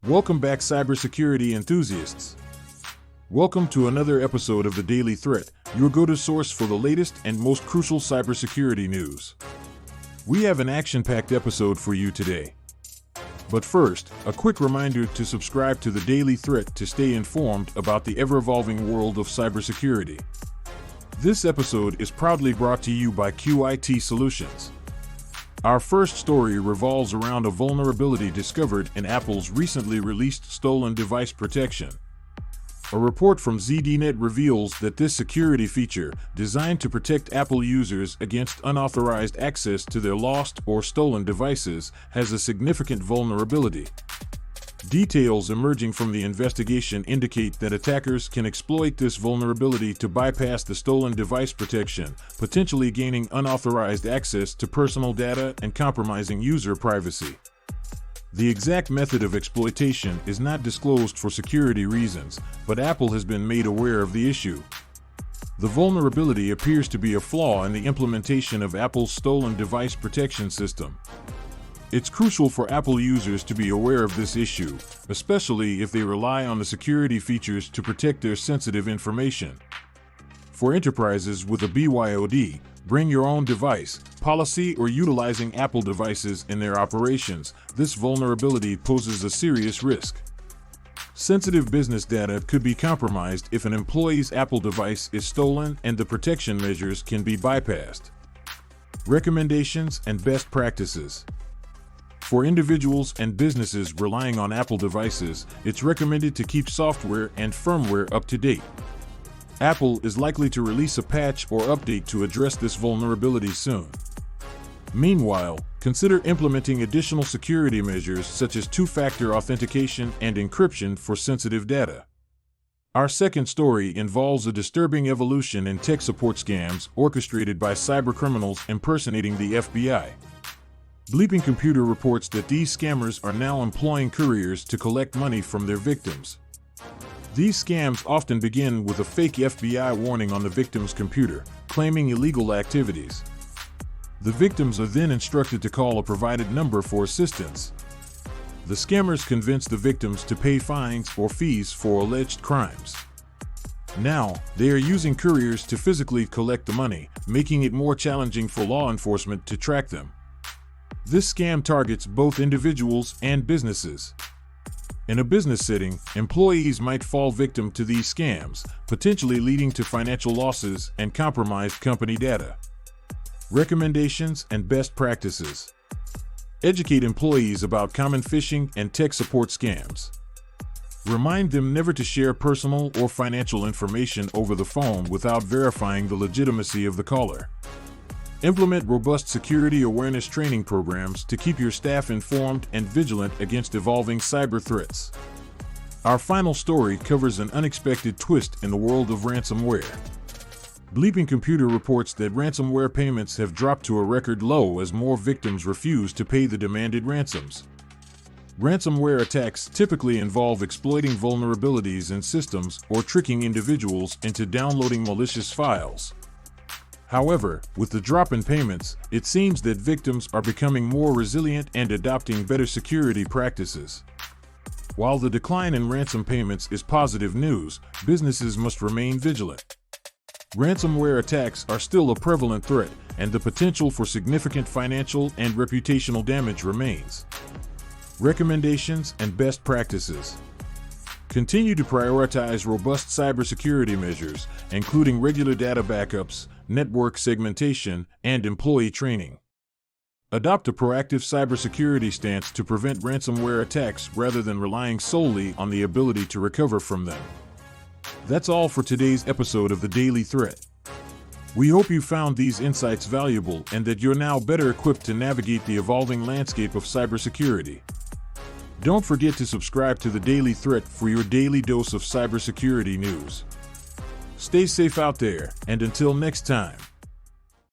Welcome back, cybersecurity enthusiasts. Welcome to another episode of The Daily Threat, your go-to source for the latest and most crucial cybersecurity news. We have an action-packed episode for you today. But first, a quick reminder to subscribe to The Daily Threat to stay informed about the ever-evolving world of cybersecurity. This episode is proudly brought to you by QIT Solutions. Our first story revolves around a vulnerability discovered in Apple's recently released stolen device protection. A report from ZDNet reveals that this security feature, designed to protect Apple users against unauthorized access to their lost or stolen devices, has a significant vulnerability. Details emerging from the investigation indicate that attackers can exploit this vulnerability to bypass the stolen device protection, potentially gaining unauthorized access to personal data and compromising user privacy. The exact method of exploitation is not disclosed for security reasons, but Apple has been made aware of the issue. The vulnerability appears to be a flaw in the implementation of Apple's stolen device protection system. It's crucial for Apple users to be aware of this issue, especially if they rely on the security features to protect their sensitive information. For enterprises with a BYOD, bring your own device policy or utilizing Apple devices in their operations, this vulnerability poses a serious risk. Sensitive business data could be compromised if an employee's Apple device is stolen, and the protection measures can be bypassed. Recommendations and best practices. For individuals and businesses relying on Apple devices, it's recommended to keep software and firmware up to date. Apple is likely to release a patch or update to address this vulnerability soon. Meanwhile, consider implementing additional security measures such as two-factor authentication and encryption for sensitive data. Our second story involves a disturbing evolution in tech support scams orchestrated by cybercriminals impersonating the FBI. Bleeping Computer reports that these scammers are now employing couriers to collect money from their victims. These scams often begin with a fake FBI warning on the victim's computer, claiming illegal activities. The victims are then instructed to call a provided number for assistance. The scammers convince the victims to pay fines or fees for alleged crimes. Now, they are using couriers to physically collect the money, making it more challenging for law enforcement to track them. This scam targets both individuals and businesses. In a business setting, employees might fall victim to these scams, potentially leading to financial losses and compromised company data. Recommendations and best practices. Educate employees about common phishing and tech support scams. Remind them never to share personal or financial information over the phone without verifying the legitimacy of the caller. Implement robust security awareness training programs to keep your staff informed and vigilant against evolving cyber threats. Our final story covers an unexpected twist in the world of ransomware. Bleeping Computer reports that ransomware payments have dropped to a record low as more victims refuse to pay the demanded ransoms. Ransomware attacks typically involve exploiting vulnerabilities in systems or tricking individuals into downloading malicious files. However, with the drop in payments, it seems that victims are becoming more resilient and adopting better security practices. While the decline in ransom payments is positive news, businesses must remain vigilant. Ransomware attacks are still a prevalent threat, and the potential for significant financial and reputational damage remains. Recommendations and best practices. Continue to prioritize robust cybersecurity measures, including regular data backups, network segmentation, and employee training. Adopt a proactive cybersecurity stance to prevent ransomware attacks rather than relying solely on the ability to recover from them. That's all for today's episode of The Daily Threat. We hope you found these insights valuable and that you're now better equipped to navigate the evolving landscape of cybersecurity. Don't forget to subscribe to The Daily Threat for your daily dose of cybersecurity news. Stay safe out there, and until next time.